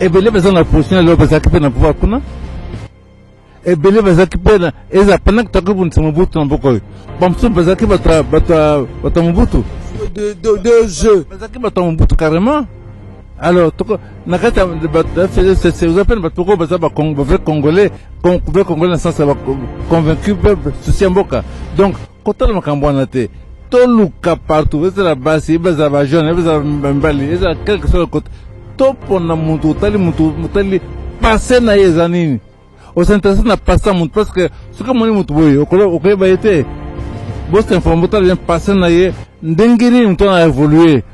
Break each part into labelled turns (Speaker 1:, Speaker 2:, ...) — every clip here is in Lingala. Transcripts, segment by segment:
Speaker 1: et belé besoin la position là parce que na pouvoir kuna et belé besoin que pena eza pendant que tu as Mobutu na boko bon so besoin que bata Mobutu de jeu besoin que bata Mobutu carrément. Alors nakata c'est vous appelle batoko baza ba vrai congolais dans le sens convaincu peuple souci mboka. Donc quand on makambo na te toluka partout c'est la base baza ba jeune baza mbali eza quelque chose côté topo na mutu tali passer na yezanini au s'intéresse na passer mutu parce que ce que moni mutu boyo okole ba été boss informateur vient passer na ye ndengiri mutu a évolué.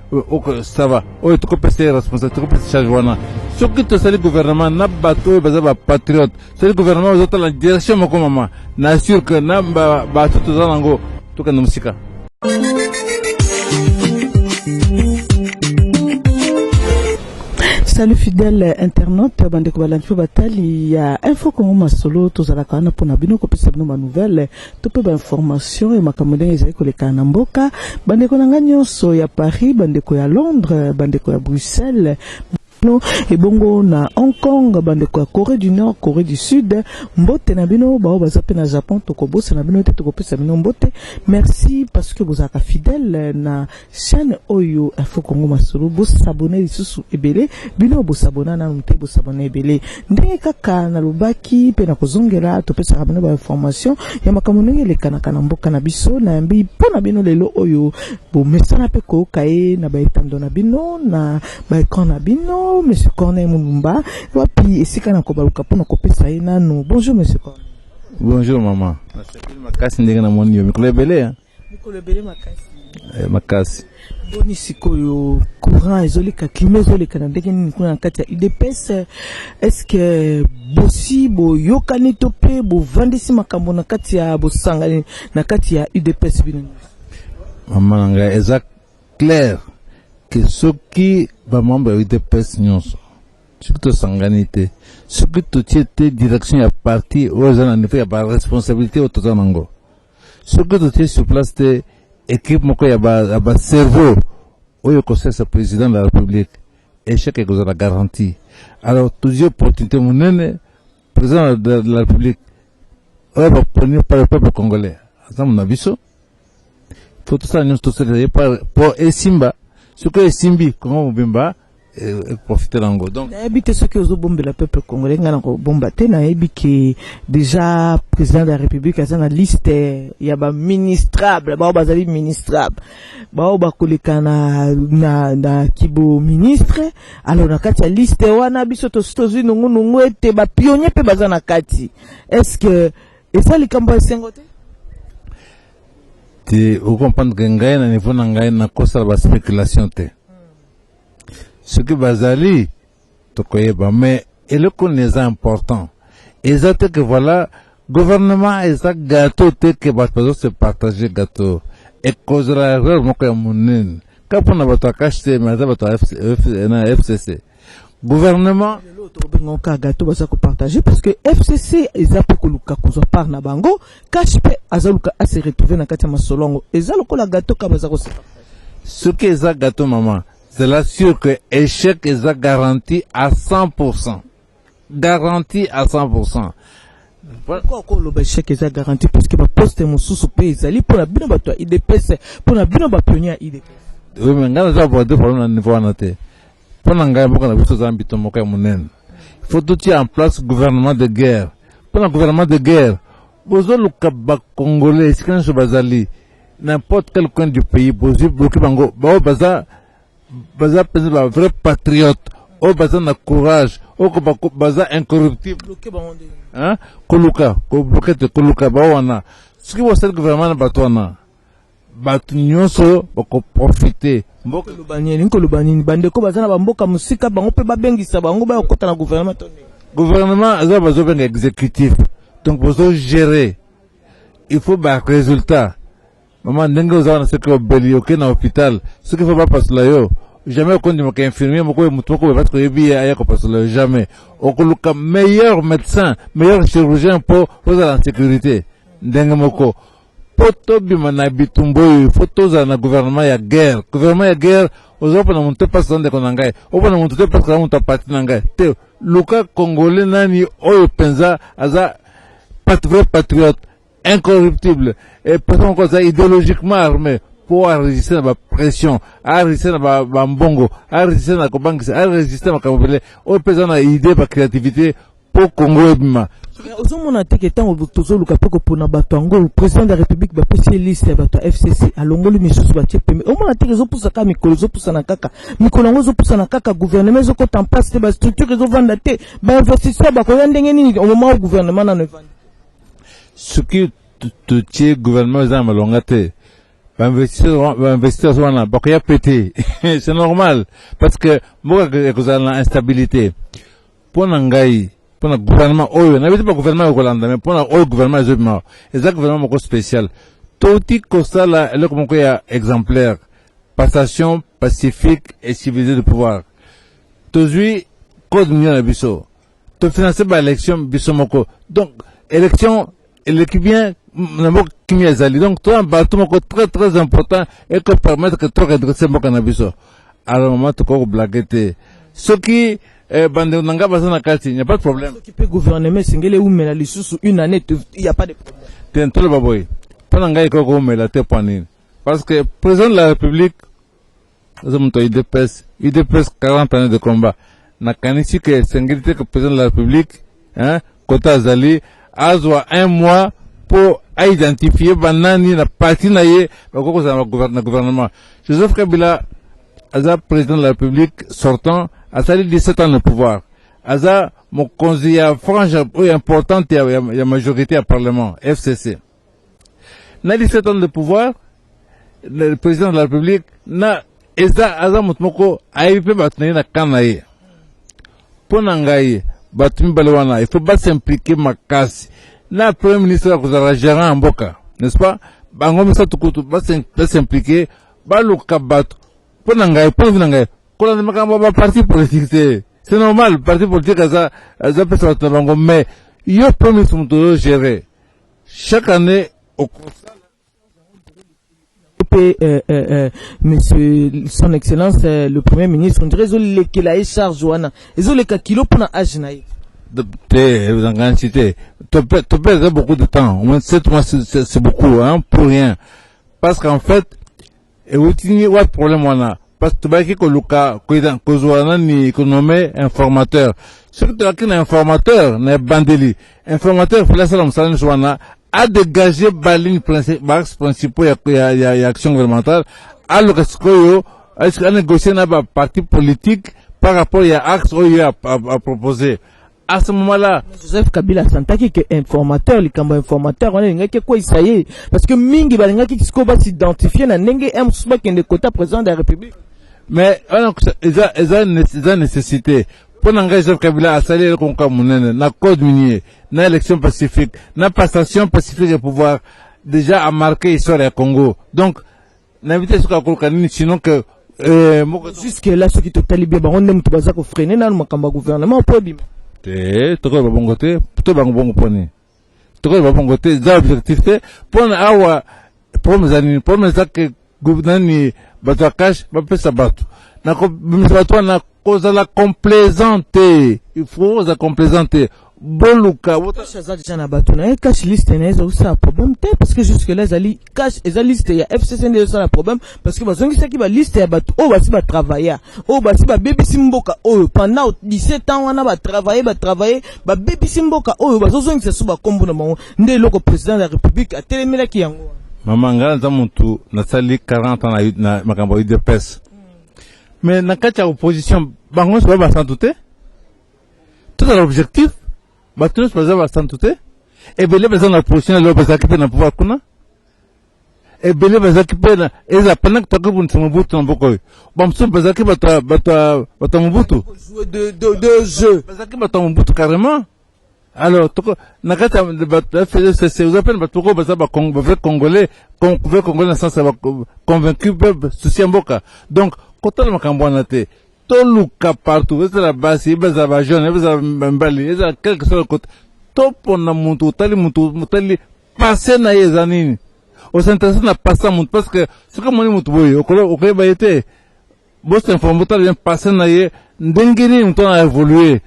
Speaker 1: Ça va. Oui, tu peux passer responsable, tu peux passer charge wana. Ce qui te sali gouvernement na bateau bazaba patriote. C'est le gouvernement aux autres la direction moko mama. Na sûr que na ba tout ça nango tout ka musika.
Speaker 2: Salut fidèle internaute, bandeko balanfo batali ya info Congo masolo tozala kana pona bino ko pesa bino ma nouvelle to pe ba information e makamode ezali ko leka na mboka bandeko na nyonso ya Paris, bandeko ya Londres, bandeko ya Bruxelles et bongo na Hong Kong, bandeko ya Corée du Nord, Corée du Sud, mbote na bino bao bazape na Japon tokobosa na bino te tokopesa bino mbote. Merci parce que vous êtes fidèle na chaîne Oyo Info Congo masolo bo s'abonner lisusu ebele bino bo s'abonner na mute bo s'abonner ebele ndenge kaka na lobaki pe na kozongela topesa bino ba information ya makambo le kana kana mboka na biso na mbi pona bino lelo oyo bo mesana pe ko kae na ba etando na bino na ba ekran na bino. Monsieur Corneille Moumba, wapi esika na kobaluka pona kopesa ye nanu. Bonjour Monsieur Corneille.
Speaker 1: Bonjour maman. Nasepeli makasi ndenge na moni yo mikolo ebele hein.
Speaker 2: Mikolo ebele makasi.
Speaker 1: Makasi.
Speaker 2: Boni sikoyo courant ezolika climat ezolika na ndenge nini kuna kati ya UDPS. Est-ce que bosi bo yokani to pe bo vandisi makambo na kati ya bosangani na kati ya UDPS bino?
Speaker 1: Maman nga exact clair. Que ceux qui va membre de PES nyonso ceux qui sanganité ceux qui tout direction à parti aux gens en effet y a responsabilité au total nango ceux qui tout sur place de équipe moko ya ba cerveau au conseil ce président de la République et chaque chose la garantie alors toujours opportunité munene président de la République va prendre par le peuple congolais ça mon avis faut tout ça nous tout ça pour Simba ce que Simbi, comment on bimba, profiter d'ango. Donc,
Speaker 2: habite ce que vous bombez le peuple congolais, n'a pas bombarder, n'a habité déjà président de la République, à la liste, il y a ba ministrable, ba bazali ministrable, ba koleka na kibo ministre, alors na kati ya liste wana biso to stozi nungu ete ba pionnier pe bazana kati. Est-ce que et ça les camps sengote?
Speaker 1: Vous comprenez que ngai na niveau na ngai na kosa ba spéculation te. Ce que bazali to koyeba mais et le connaît important. Exact que voilà gouvernement exact gâteau te que ba se partager gâteau et cause la erreur mo ko munen. Ka pona ba to kaste mais ba to FCC. Gouvernement
Speaker 2: gâteau va se partager parce que FCC ezapo koluka kozwa par na bango kashpe azaluka a se retrouver na kati ya masolongo ezaloko la gâteau ka baza ko se
Speaker 1: ce qui est ça gâteau maman c'est là sûr que échec est garanti à 100%. Garanti à 100%.
Speaker 2: Pourquoi ko lo échec est garanti parce que ba poste mususu pe ezali pour la bino bato IDPS pour la bino ba pionnier IDPS.
Speaker 1: Oui mais ngana za pour deux problèmes na niveau na te. Pendant que il faut tout en place gouvernement de guerre. Pendant le gouvernement de guerre, vous avez le Kaba congolais, c'est quand je bazali, n'importe quel coin du pays, vous avez bloqué bango, baza vrai patriote, baza na courage, baza incorruptible. Hein? Koluka, bloqué de Koluka, bawana. Ce qui va faire le gouvernement batouana. Batu nyonso bako profiter
Speaker 2: mboka lubanyeli nko lubanini bandeko bazana ba mboka musika bango pe babengisa bango ba okota na
Speaker 1: gouvernement aza bazo benga exécutif donc bozo gérer il faut ba résultat maman ndenge ozana ce que beli ok na hôpital ce qu'il faut pas passer là yo jamais qu'on dit que infirmier moko mutu ko ba être bien aya ko passer là jamais okoluka meilleur médecin meilleur chirurgien pour la sécurité ndenge moko poto bima na bitumbo photo za na gouvernement ya guerre ozopa na monte pas sonde konangai opa na monte pas ka monte parti nangai te luka congolais nani oyo penza aza patriote incorruptible et personne comme ça idéologiquement armé pour résister à la pression, à résister à la mbongo, à résister à la banque, à résister à la kabele, au pesant na idée par créativité pour Congo et bima.
Speaker 2: Ozomona te que tant tozo luka poko pona bato ngo le président de la République ba posi liste ya bato FCC alongoli misusu ba tepeme. Omona te zo pusa ka mikolo zo pusa na kaka. Mikolo ngo zo pusa na kaka gouvernement zo ko en place te ba structure zo vanda te ba investisseur ba ko ndenge nini au moment où gouvernement na ne vanda.
Speaker 1: Ce qui te gouvernement za malonga te. Investisseurs wana bakoya pété. C'est normal parce que moi que la instabilité pour ngai pour le gouvernement oyo na biti pas gouvernement Hollande mais pour le gouvernement zobima exact gouvernement moko spécial toti kosa la le comme quoi exemplaire passation pacifique et civilisée de pouvoir tozui code minier na biso to financer ba élection biso moko donc élection l'équipe bien donc toi un bâtiment très important et que permettre que toi redresser mon cannabis alors moment tu peux blaguer ce qui bande nanga basana kati il n'y a pas de problème
Speaker 2: qui peut gouverner singele ou mena lisusu une année il y a pas de problème
Speaker 1: t'es tout le baboy pendant ngai ko mela te panine parce que président de la République IDPS 40 années de combat na kanisi que singilité que président de la République hein kota zali azwa un mois pour identifier banani na parti na ye bakoko za gouvernement Joseph Kabila aza président de la République sortant a sali 17 ans de pouvoir aza mon conseiller franche importante ya majorité à parlement FCC na 17 ans de pouvoir le président de la République na aza mutmoko aipe batni na kanaye pona ngai batmi balwana il faut pas s'impliquer makasi na premier ministre kozala gérant mboka n'est-ce pas bango misa tukutu ba s'impliquer ba luka bato pona ngai pona ngai kola na makambo ba parti politique c'est normal parti politique za pesa ta bango mais yo premier ministre muto gérer chaque année au
Speaker 2: monsieur son excellence le premier ministre on dirait qu'il a charge wana ezo le kilo pona ajnaï
Speaker 1: vous en cité. Tu perds beaucoup de temps. Au moins 7 mois, c'est beaucoup, hein, pour rien. Parce qu'en fait, et vous tenez, what problème on a? Parce que tu vas que Luka, Kozouana, ni économé, informateur. Ce que tu as qu'un informateur, n'est bandeli. Informateur, il faut laisser l'homme Joana, a dégagé balines principaux, il y a action gouvernementale, à l'occasion, à négocier n'a pas parti politique par rapport à axe à proposer. À ce moment-là,
Speaker 2: Joseph Kabila santaki que informateur, les cambo informateur, on est que quoi ça y est, parce que mingi balinga qui va s'identifier na nenge M qui est le quota président de la République.
Speaker 1: Mais ils ont nécessité pour n'engager Joseph Kabila à salir le concours monnaie, na code minier, na élection pacifique, na passation pacifique de pouvoir déjà a marqué l'histoire du Congo. Donc, n'invitez ce qu'on sinon que
Speaker 2: jusque là ce qui totalement bien, on aime tout bazar ko freiner na le gouvernement pour bim.
Speaker 1: Toko bon côté, tout bon poni. Toko bon côté, ça objectif pour avoir pour mes que gouvernement bato cash ba pesa bato. Na ko bato na cause la complaisante. Il faut la complaisante. Boluka
Speaker 2: wota déjà na bato na cash liste na eso ça problème parce que jusque là zali cash eza liste ya FCC ne ça problème parce que bazongi ça qui ba liste ya bato o basi ba travailler o basi ba bebisi mboka o pendant 17 ans wana ba travailler ba bebisi mboka o bazozongi ça suba kombo na bango nde loko président de la République a telemela ki yango
Speaker 1: mama ngala za muntu na sali 40 ans na makambo de pes mais na kacha opposition bango so ba santé tout l'objectif Bateau se faisait bastant tout et belé besoin la position de l'obésa qui peut na pouvoir kuna et belé besoin qui peut na et ça pendant que tu as un mbutu na boko bon so besoin qui bata mbutu
Speaker 2: jouer de jeu
Speaker 1: besoin qui bata mbutu carrément alors toko na kata de c'est vous appelle batoko besoin ba congolais dans sens convaincu peuple souci mboka donc quand on makambo na te toluka partout c'est la base il va avoir jeune il va mbali il va quelque chose côté top on a monté tali passer na yezanini on s'intéresse à passer à parce que ce que mon imut boy au ba été boss informateur vient passer naie ndengeni on a évolué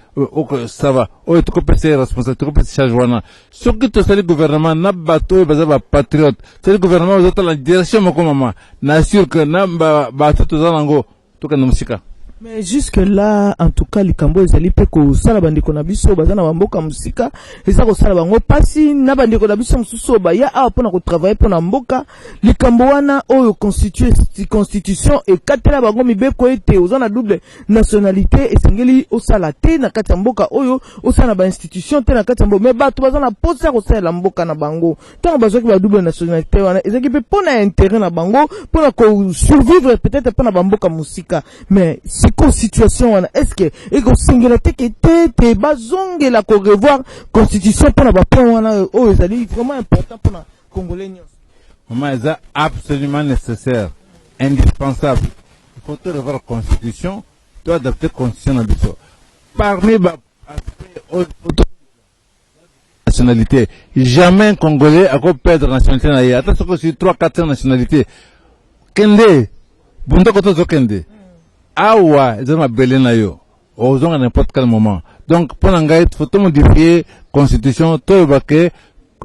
Speaker 1: ça va tu peux ser responsable tu peux ser joana ce que tu sais le gouvernement n'a bateau et bazaba patriote c'est le gouvernement aux autres la direction mon maman na sûr que na bateau tout ça nango tout que musika.
Speaker 2: Mais jusque là, en tout cas, les Cambo ezali pe ko sala bandeko na biso bazana bamboka musika, eza ko sala bango pasi na bandeko na biso mususu ba ya a pona ko travailler pona mboka, les Cambo wana oyo constitution et katela bango mibeko ete ozana double nationalité esengeli osala te na kati ya mboka oyo osala ba institution te na kati ya mboka, mais bato bazana posa ko sala mboka na bango. Tant bazoki ba double nationalité wana ezaki pe pona intérêt na bango, pona ko survivre peut-être pona bamboka musika, mais situation wana est-ce que ego singela teke te bazonge la ko revoir constitution pour la bapon wana oh ezali vraiment important pour la congolais.
Speaker 1: Maman c'est absolument nécessaire, indispensable. Il faut te revoir la constitution, tu dois adapter la constitution à biso. Parmi les nationalités, jamais un Congolais a perdre la nationalité. Attention que sur 3-4 nationalités, Kende, Bunda Koto Kende. Awa, ils ont ma belle nayo. Osons à n'importe quel moment. Donc, pour l'engager, il faut tout modifier la constitution, tout que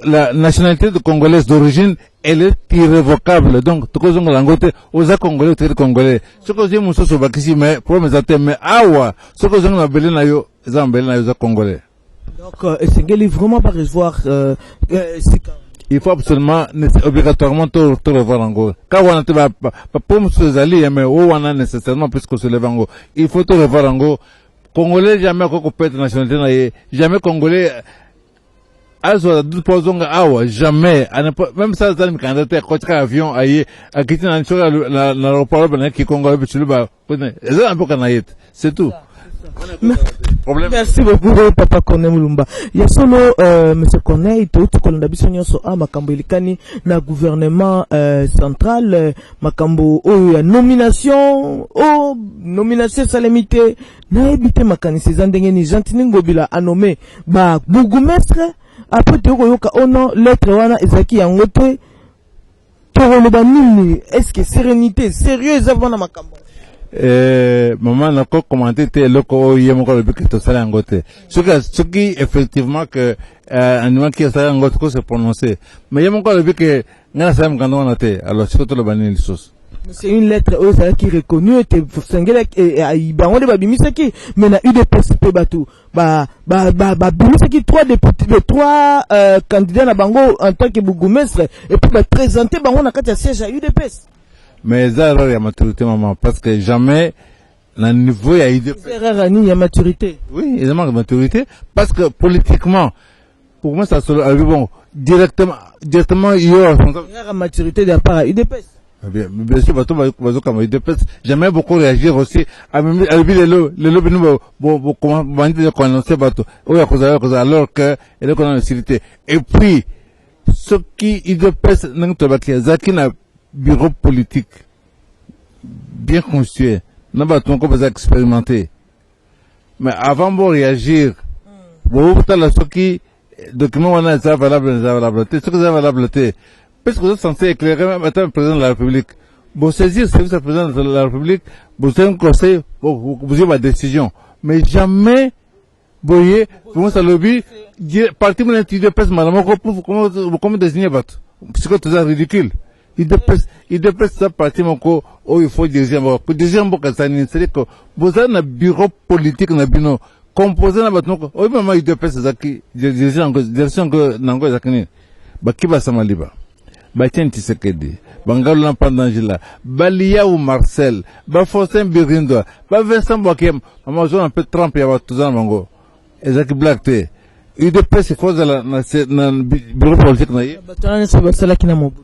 Speaker 1: la nationalité de congolaise d'origine, elle est irrévocable. Donc, tout ce qu'on a ngoté, aux Congolais, aux Congolais. Ce que j'ai moussou sur Bakissi, mais, pour mes athèmes, mais awa, ce que j'ai ma belle nayo, ils ont belle nayo, aux Congolais.
Speaker 2: Donc, c'est vraiment pas revoir,
Speaker 1: il faut absolument, obligatoirement, tout revoir en gros. Quand on a pas pour nous aller, mais on a nécessairement plus que se lever en gros. Il faut tout revoir en gros. Congolais, jamais qu'on peut nationalité, jamais Congolais, alors, deux posons, jamais, même ça, dans le candidat, quand tu as avion, à quitter l'aéroport, qui Congolais, tu le bats, c'est un peu canaït. C'est tout.
Speaker 2: Merci beaucoup Papa Kone Mulumba. Ya solo monsieur Kone ito tukolanda biso nyonso a makambo elikani na gouvernement central makambo oyo ya nomination salamité na ebité makanisi zandenge ni Gentini Ngobila a nommé ba bourgmestre après te koyoka ono lettre wana ezaki yango te tokoloba nini est-ce que sérénité sérieux ezavana makambo
Speaker 1: maman n'a pas commenté le co yemoko le but que ça angote ce qui effectivement que animal qui ça angote ko se prononcer mais yemoko le but que ngana ça mkando onate alors c'est tout le banni sos
Speaker 2: c'est une lettre qui est reconnue et sengela et bango de babimisaki mais na UDPS pe batou ba bimisaki trois députés trois candidats na bango en tant que bourgmestre et puis ba présenter bango na kati ya siège à UDPS.
Speaker 1: Mais ça, il y a maturité, maman, parce que jamais, le niveau, il y a eu
Speaker 2: il y a maturité.
Speaker 1: Oui, il y a maturité, parce que politiquement, pour moi, ça se bon, directement, il y a
Speaker 2: maturité de la part à UDPS.
Speaker 1: Bien sûr, comme UDPS, j'aimerais beaucoup réagir aussi, à le lobby, comment, alors que, il y a une sécurité. Et puis, ce qui, UDPS, Zaki n'a bureau politique bien constitué, n'a pas ton corps expérimenté. Mais avant de réagir, vous avez ce qui document on a ça valable, ce que c'est valable, parce que vous êtes censé éclairer même le président de la République. Vous saisir le service du président de la République, vous avez un conseil, vous avez ma décision. Mais jamais, vous voyez, vous avez un lobby, parti de l'intérieur, madame, comment désigner votre? C'est quoi tout ça ridicule? Il dépasse ça partie mon co il faut deuxième boka ça c'est que vous avez un bureau politique na bino composé na batno oh maman il dépasse ça qui direction que nango zakini bakiba samaliba batenti sekedi bangalo na pandangila balia ou Marcel ba Faustin Birindo ba Vincent Boakem maman je un peu Trump ya tout ça mango ezaki black te il dépasse faut na bureau politique na
Speaker 2: batana c'est ça là qui na mobu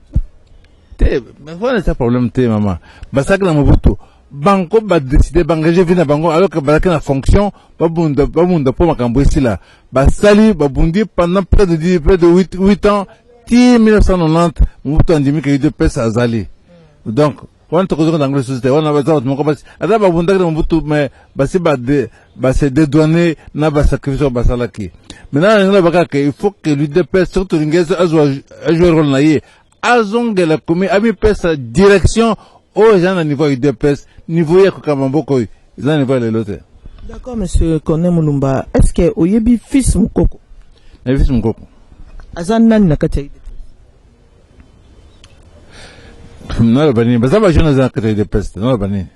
Speaker 1: mais voilà c'est un problème maman basaka na mobutu banko ba décider bangager vina bango alors que basaka na fonction ba bunda pour makambo ici là basali ba bundi pendant près de 8 ans 1990 mobutu andimi que de pesa azali donc on te connaît dans la société on a besoin de mon combat ada ba bunda na mobutu mais basi ba se dédouaner na ba sacrifice basalaki maintenant il faut que l'UDPS surtout l'ingénieur a joué rôle naïe azonge la commune ami pesa direction aux gens à niveau UDPS niveau ya Kamamboko ils ont niveau l'autre.
Speaker 2: D'accord monsieur Corneille Mulumba, est-ce que oyebi fils Mukoko?
Speaker 1: Na fils Mukoko.
Speaker 2: Azan na kati
Speaker 1: non bani baza ba jeune za kati UDPS non bani.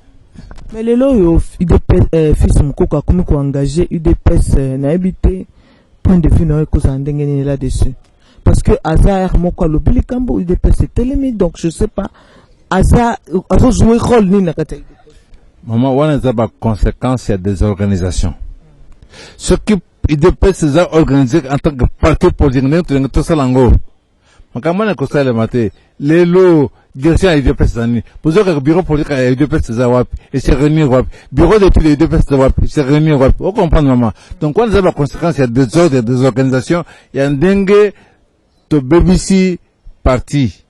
Speaker 2: Mais les lois UDPS fils Mukoko a comme engagé UDPS na habité point de vue na ko zandengeni là-dessus. Parce que Azar moko lobili kambo UDPS est télémi donc je sais pas Azar a joué rôle ni na kati.
Speaker 1: Maman, on a des conséquences, il y a des organisations. Ce qui UDPS c'est organisé en tant que parti politique, tout ça l'ango. Quand on a constat le matin, les lots, direction à UDPS c'est année. Pour ça que le bureau politique à UDPS c'est WAP, et c'est réuni WAP. Bureau d'études à UDPS c'est WAP, et c'est réuni WAP. On comprend maman. Donc on a des conséquences, il y a des ordres, il y a des organisations, il y a un dengue de BBC parti.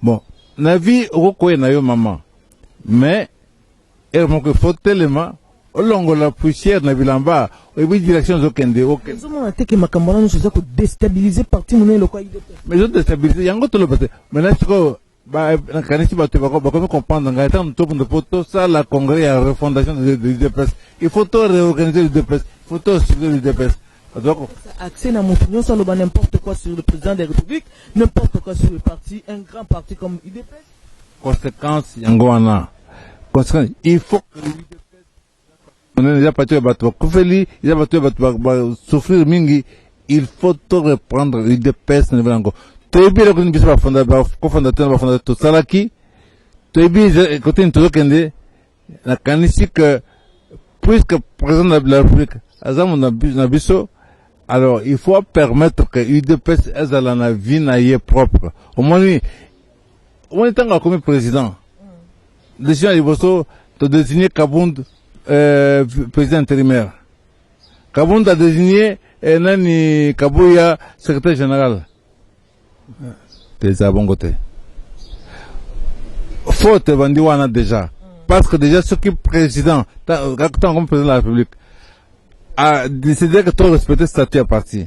Speaker 1: Bon, la vie, on connaît maman. Mais, et donc il faut tellement au long de la poussière na bilamba et oui direction zokende OK
Speaker 2: nous on que makamona nous ça ko déstabiliser parti mon le quoi
Speaker 1: mais je déstabiliser yango to le bate maintenant ko ba na kanisi ba te ba ko comprendre nga tant to pour photo ça la congrès à refondation de l'UDPS il faut tout réorganiser l'UDPS il faut tout suivre l'UDPS donc
Speaker 2: accès na montignon ça le n'importe quoi sur le président de la République n'importe quoi sur le parti un grand parti comme UDPS
Speaker 1: conséquence yango ana. Il faut que on a déjà parti souffrir mingi, il faut tout reprendre l'UDPS niveau encore. Tu bien le ministre fondateur tout ça là qui tu bien côté une toujours kende la canisi que puisque président de la République azam on a biso alors il faut permettre que l'UDPS ait la vie naie propre. Au moins on est en comme président. Décision Iboso de désigner Kabound président intérimaire. Kabound a désigné Nani Kabouya secrétaire général. Déjà bon côté. Faute Bandiwana déjà. Parce que déjà ce qui est président, comme président de la République, a décidé que tout respecter statut à parti.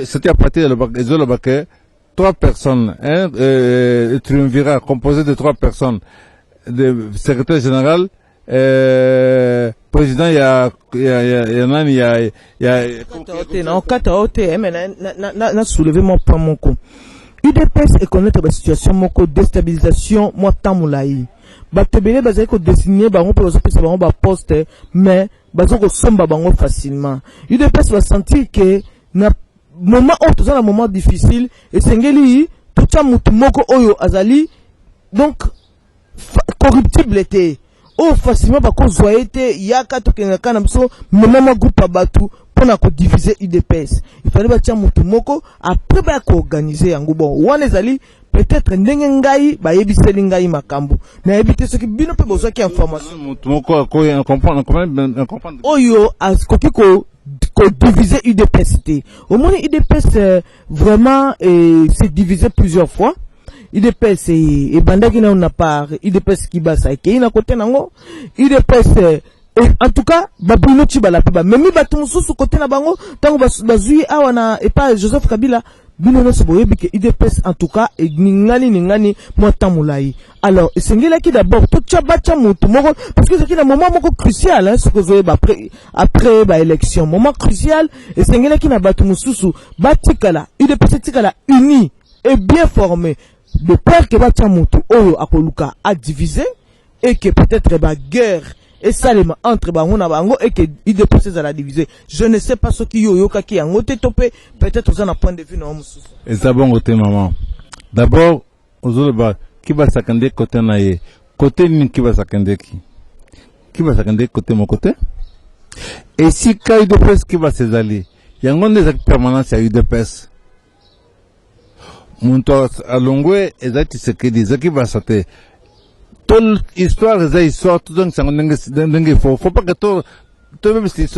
Speaker 1: Statut à parti de trois personnes, triumvirat composé de trois personnes. De secrétaire général, président, il y a
Speaker 2: soulevé mon point mon coup. UDPS est connaître la situation mon coup déstabilisation moi tamoulaï. Batebele bazé ko désigner bango pour les bango ba poste mais bazo ko somba bango facilement. UDPS va sentir que na moment où tout ça un moment difficile et sengeli tout ça mutu moko oyo azali donc corruptible était oh facilement parce qu'on voyait yaka to kenaka na biso même groupe batu pour na ko diviser UDPS il fallait batia mutu moko après ba ko organiser yango bon wana ezali peut-être ndenge ngai ba yebiseli ngai makambo na yebite ce qui bino pe besoin qui information
Speaker 1: mutu moko ko comprendre
Speaker 2: oyo as ko diviser UDPS au moins UDPS vraiment c'est divisé plusieurs fois. UDPS et bandaki na on a part UDPS qui basa qui na côté nango UDPS en tout cas babino ti bala pa même batu mususu côté na bango tango bazui awa na et pas Joseph Kabila bino no se boyebi que UDPS en tout cas et ningani moi tamulai alors sengela ki d'abord tout cha bacha mutu moko parce que c'est un moment moko crucial hein ce que vous après ba élection moment crucial et sengela ki na batu mususu batikala UDPS tikala uni et bien formé de peur que batia mutu oyo akoluka a divisé et que peut-être ba guerre et salement entre bango na bango et que UDPS à la diviser je ne sais pas ce qui yo yoka ki yango te topé peut-être ça na point de vue na mususu
Speaker 1: et ça bon côté maman d'abord ozoloba qui va sakande côté na ye côté ni qui va sakande qui va sakande côté mon côté et si ka UDPS qui va s'étaler yango des actes permanents à UDPS Munto alongwe ezati sekedi zaki basate ton histoire za histoire tout donc ça ndenge faut pas que to même si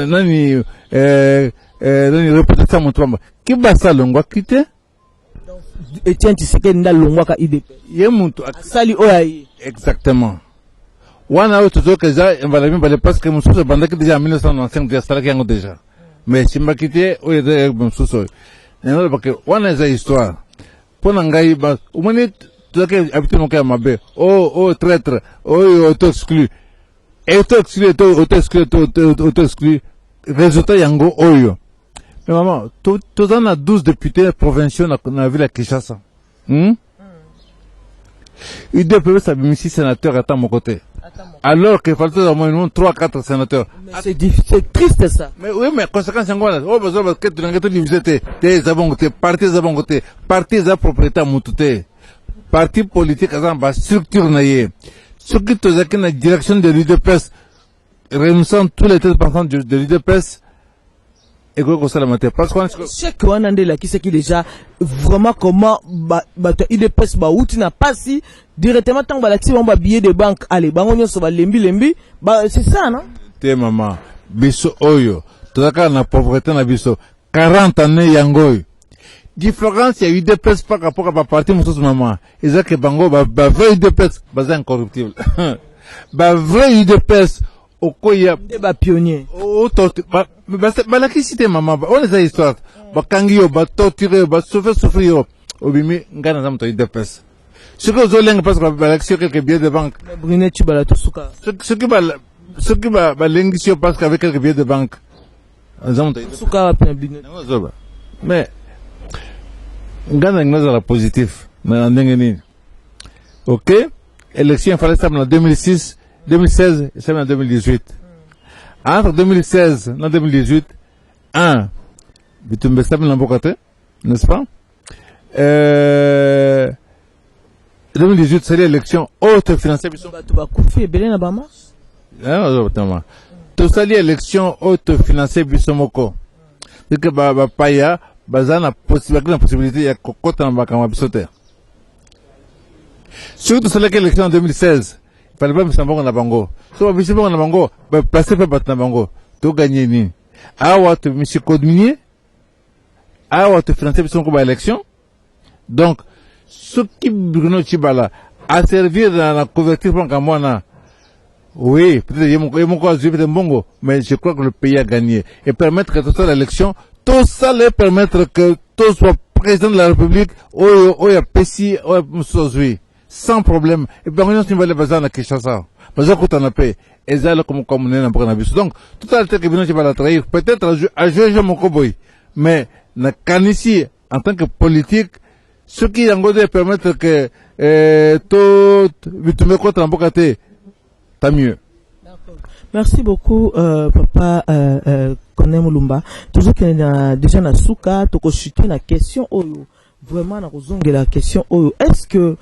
Speaker 1: nani nani répéter ça mon trombe qui basa longwa kite
Speaker 2: Etienne Tshisekedi nda longwa ka IDP
Speaker 1: ye muntu
Speaker 2: sali oyayi
Speaker 1: exactement wana autre chose que ça on va le mettre parce que mon sous bandaki déjà en 1995 déjà ça là déjà mais si m'a quitté oye de mon sous non parce que wana za histoire pour n'engager, au moins, tout ce qui est habitué, mon cas, ma belle, oh, traître, oh, auto-exclu. Et auto-exclu, résultat, yango, oh, yo. Mais maman, tout en a 12 députés provinciaux dans la ville à Kinshasa. UDPS a mis 6 sénateurs à mon côté. Alors qu'il fallait au moins 3-4 sénateurs.
Speaker 2: C'est triste ça.
Speaker 1: Mais oui, mais conséquence, c'est quoi? Oh, parce que tu n'as pas divisé. T'es à bon côté, parti à bon côté, parti à propriété à mon côté. Parti politique à la structure naïe. Ce qui te dit que la direction de l'UDPS, réunissant tous les représentants de l'UDPS, et quoi que ça la matière. Parce qu'on
Speaker 2: chaque one and là qui c'est qui déjà vraiment comment UDPS outil n'a pas si directement tant balati on va billet de banque allez bango so ba lembi c'est ça non?
Speaker 1: T'es maman biso oyo tozaka na pauvreté na biso 40 années yangoy différence il y a UDPS par rapport à parti mususu maman ezaka bango ba vrai UDPS baza incorruptible ba vrai UDPS okoya
Speaker 2: ba pionnier
Speaker 1: la cité maman on les a histoire ba kangio ba torturer ba souffrir obimi ngana zamu to UDPS ce que zolenga parce que ba l'action quelques billets de banque
Speaker 2: Brunet tu bala tusuka
Speaker 1: ce qui va l'englisio parce qu'avec quelques billets de banque zamu to
Speaker 2: tusuka wa pena Brunet
Speaker 1: mais ngana ngaza la positif na ndenge nini OK élection fallait ça en 2006 2016 et ça en 2018 entre 2016 et 2018 bitumbe stable n'importe n'est-ce pas 2018 c'est l'élection autofinancée tout ça l'élection autofinancée bisomoko c'est que ba paya bazana possibilité ya kokota na bakama bisoter surtout c'est l'élection en 2016 il fallait pas me na bango so ba na bango ba placer pa bat na bango to gagner ni awa to monsieur Codminier awa to financer bisomoko ba élection donc ce qui Bruno Chibala a servi dans la couverture pour Kamwana. Oui, peut-être il y a mon mais je crois que le pays a gagné. Et permettre que tout ça, l'élection, tout ça les permettre que tout soit président de la République, ou ya Pessi, ou ya Moussozui, sans problème. Et puis, on a les bazar à Kinshasa. Bazar qu'on a payé. Et ça, comme on est dans le donc, tout à l'heure que Bruno Chibala trahir, peut-être à jouer mon cowboy. Mais, na Kanissi, en tant que politique, ce qui en gros permettre que tout vite contre l'embocate, tant mieux.
Speaker 2: Merci beaucoup papa Koné Mulumba. Toujours qu'il a déjà na souka to ko chuter na question oyo vraiment na kozonga la question oyo est-ce que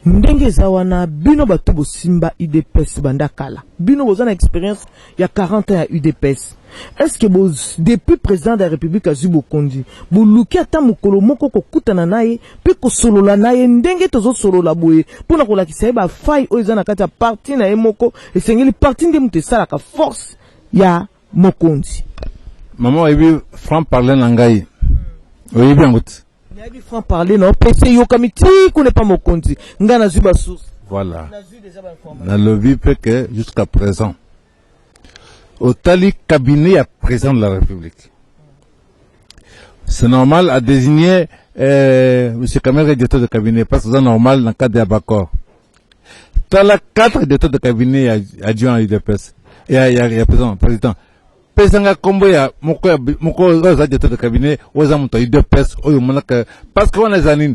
Speaker 2: ndenge zawana bino batu bo simba UDPS bandakala bino bozana expérience il y a 40 ans à UDPS est-ce que depuis président de la République a Zubo Kondi bo luki ata mukolo moko ko kutana naye pe ko solola naye ndenge tozo solola boye pona ko lakisa ba fai o ezana kata parti na emoko esengeli parti ndemu te sala ka force ya Mokondi
Speaker 1: maman ebi franc parler nangai oui bien gut
Speaker 2: Nabi franc parler non PC yo kamiti ko ne pas Mokondi ngana zuba source
Speaker 1: voilà na lobby peut que jusqu'à présent au tali cabinet à président de la République. C'est normal à désigner M. Kamel directeur de cabinet, parce que c'est normal dans le cadre d'Abacor. Dans la 4 directeurs de cabinet adjoint à l'UDPS. Il y a président. Président Kombo, il y a mon directeur de cabinet, ou il y a mon UDPS, parce qu'on a des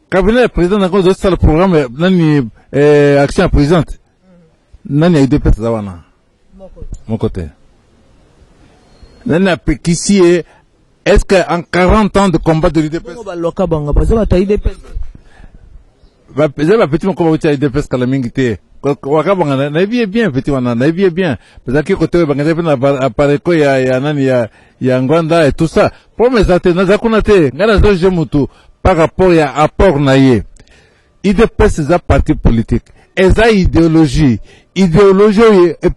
Speaker 1: cabinet président n'a pas de programme, action à présidente. N'a pas UDPS zawana. Mon côté. Ici, est-ce qu'en 40 ans de combat de l'UDPS, petit mon combat de l'UDPS calamingité, wakabanga na bien petit wana na bien parce que côté banga na apareko ya ngwanda et tout ça pour mes até na zakunate ngana zoje mutu par rapport ya apport na ye UDPS za parti politique et ça idéologie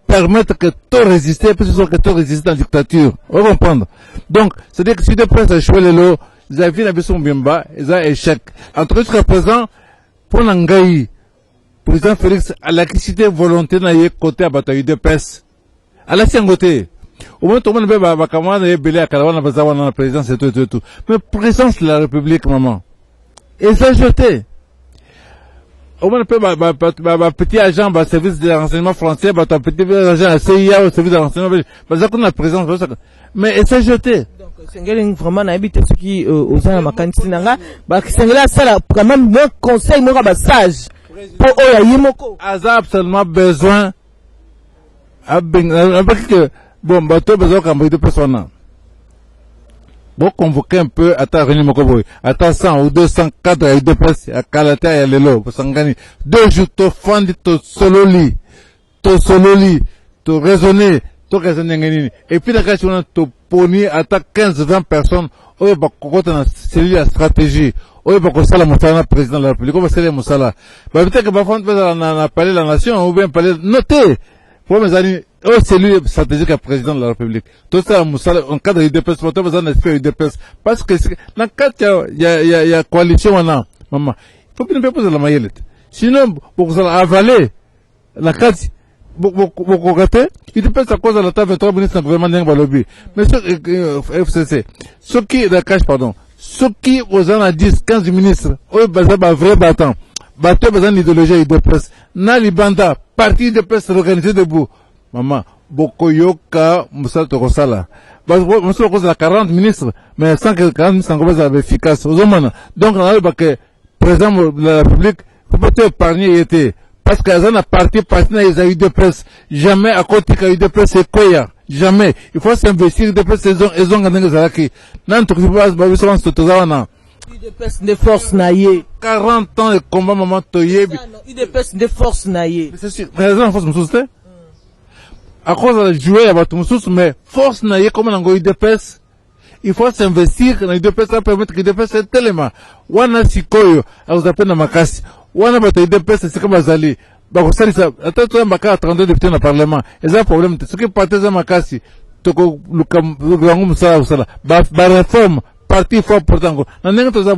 Speaker 1: permettre que tout résister, parce que tout résister dans la dictature. Vous comprenez? Donc, c'est-à-dire que si des presse a joué le lot, ils ont vu la mission bien bas, ils ont échec. Entre autres, jusqu'à présent, pour l'Angaï, président Félix, à la cité volonté n'a eu côté à bataille de presse. À la côté. Au moins, tout le monde va comment belé à Kalawana, la présidence et tout. Mais présence de la République, maman. Et c'est jeté. Au moins, petit agent, service de renseignement français, petit agent à CIA, au service de renseignement, ça qu'on a présent, mais c'est jeté.
Speaker 2: Donc, c'est vraiment n'habite ce qui aux gens à ma cantine, c'est là, ça, quand même, mon conseil, mon sage, pour Oyayimoko.
Speaker 1: A absolument besoin, bon, bateau, besoin de personnes. Bon, convoquer un peu, à ta réunion, à ta 100 ou 200 cadres avec deux presses, à Kalata et à Lelo, pour s'en gagner. 2 jours, tu fends, tu sololi, tu raisonner, tu raisonner, et puis, la question, tu poni, à ta 15-20 personnes, oh, bah, quand on a scellé la stratégie, oh, bah, quand ça, la montagne, président de la République, on va sceller Moussala. Bah, peut-être que, bah, on a parlé la nation, ou bien parler, notez, pour mes amis, oh, c'est lui stratégique à président de la République. Tout ça, Moussala, en cadre UDPS, pour toi, besoin d'esprit UDPS. Parce que, dans le cadre, il y a coalition, maintenant, maman. Il faut bien ne pas poser la maillette. Sinon, pour vous avaler, la cadre, beaucoup raté, UDPS à cause de la table 23 ministres du gouvernement d'un lobby. Mais FCC, ceux qui, la cache, pardon, ceux qui, aux en a 10, 15 ministres, eux, bah, vrai battant. Bateau, besoin d'idéologie UDPS. Nali Banda, parti UDPS organisé debout. Maman, Bokoyoka, Moussa Torosala. Moussa cause la 40 ministres, mais sans que 40 ministres soient efficaces. Donc, on a vu que, président de la République, faut pas t'épargner, était. Parce que les parti, ils ont eu de presse. Jamais, à côté qu'il y a eu de presse, c'est quoi, jamais. Il faut s'investir de presse, ils ont gagné les araki. Non, tu peux pas,
Speaker 2: UDPS de force naïe.
Speaker 1: 40 ans de combat, maman, toyé.
Speaker 2: UDPS de force naïe.
Speaker 1: C'est sûr. Mais les gens, force, me à cause de jouer à Batumsous, mais force naïe comme on a UDPS, il faut s'investir dans UDPS pour permettre que UDPS est tellement. Wana Sikoyo, à vous appeler dans ma casse. Wana Bata UDPS, c'est comme Azali. Bah, ça, attends, tu as ma carte 32 députés dans le Parlement. Et ça, problème, ce qui partait dans ma casse, toko, le ça, bah, réforme, parti fort pourtant. Nan n'est pas ça,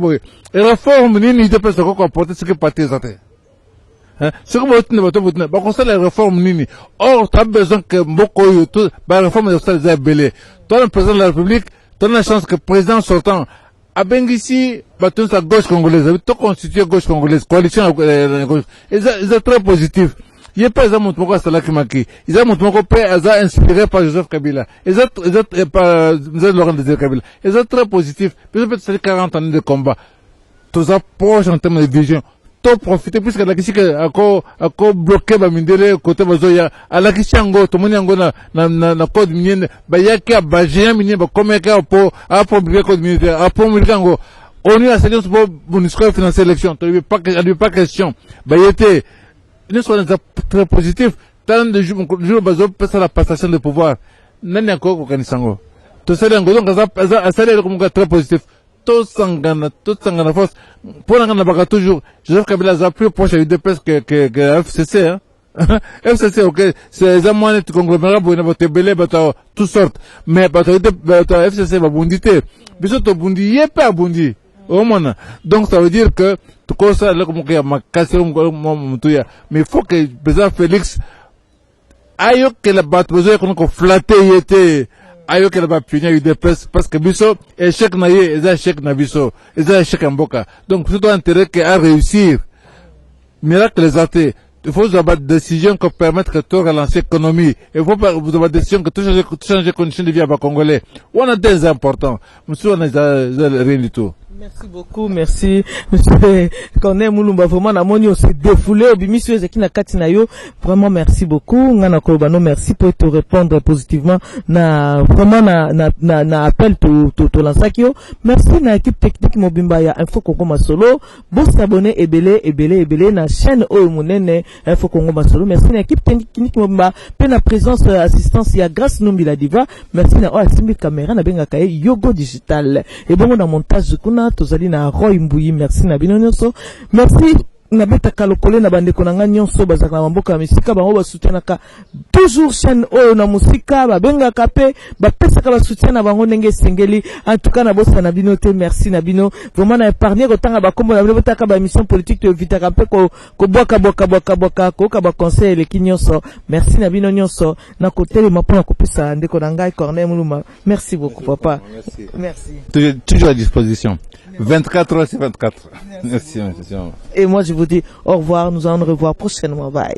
Speaker 1: et réforme, ni UDPS, c'est quoi apporter ce qui partait, ça. Ce que vous avez dit, la réforme nini. Or, tu as besoin que Mboko, la réforme de ça, les belé. Toi, le président de la République, tu as la chance que le président sortant, à Bengissi, tu as gauche congolaise, tu as constitué gauche congolaise, coalition gauche. Et c'est très positif. Il n'y a pas exemple de Salak Kimaki. Ils ont montré qu'ils ont inspiré par Joseph Kabila. Ils ont par Laurent Désiré Kabila. Ils sont très positifs. Peut-être 40 années de combat. Tous approches en termes de vision. Profiter puisque la question a bloqué ba mindele côté bazoya à la question ngo to moni ngo na code minier ba yaki a baje minier ba comme ka po a publier code minier a po mulika ngo on y a séquence pour bonusco financer l'élection tu pas question ba yete ne soit très positif tant de jour bazo passer la passation de pouvoir nani encore ko kanisango to sele ngo donc ça sele comme très positif tout sangana force pour la bagarre toujours Joseph Kabila a plus proche à UDPS que FCC hein FCC ok c'est les moyens de conglomérat pour une belé toutes sortes mais FCC va bonditer biso to bondi yepa bondi au moins donc ça veut dire que tout ça là comme qu'il y a ma casse mais il faut que le président Félix aille que la batte besoin qu'on flatter était ayo qu'elle va punir UDPS parce que biso échec naïe et échec na biso et échec en boka donc c'est tout intérêt qu'à réussir miracle les athées il faut avoir des décisions qui permettent que tout relancer l'économie il faut pas vous avoir des décisions que tout changer les conditions de vie à Congolais on a des importants monsieur on a rien du tout.
Speaker 2: Merci beaucoup, merci monsieur Corneille Moulumba, vraiment na moni aussi défoulé monsieur Zekina Katinayo, vraiment merci beaucoup ngana kolobano merci pour te répondre positivement na vraiment na appel to lansakio merci na équipe technique mobimba ya Info Congo Masolo bon s'abonner ebele na chaîne o monene Info Congo Masolo merci na équipe technique mobimba pe na présence assistance ya Grâce Nombi la diva merci na Oasimbi caméra na benga kaye Yogo Digital et bon na montage kuna tozali na Roy Mbouyi merci na bino nyonso merci nabetaka lokole na bandeko na nga nyonso bazaka na mboka ya misika bango basoutenaka toujours chaîne oyo na musika babengaka pe bapesaka basoutien na bango ndenge esengeli. En tout cas na bosa na bino te, merci na bino vraiment na épargner kotanga bakombo na bino botaka ba émission politique to evitaka pe ko bwaka ko ba conseil eleki nyonso. Merci na bino nyonso na kotelema mpona kopesa ndeko na ngai Corneille Muluma. Merci beaucoup papa.
Speaker 1: Merci. Toujours à disposition. 24 heures sur 24. Merci.
Speaker 2: Et moi je vous dis au revoir, nous allons nous revoir prochainement. Bye.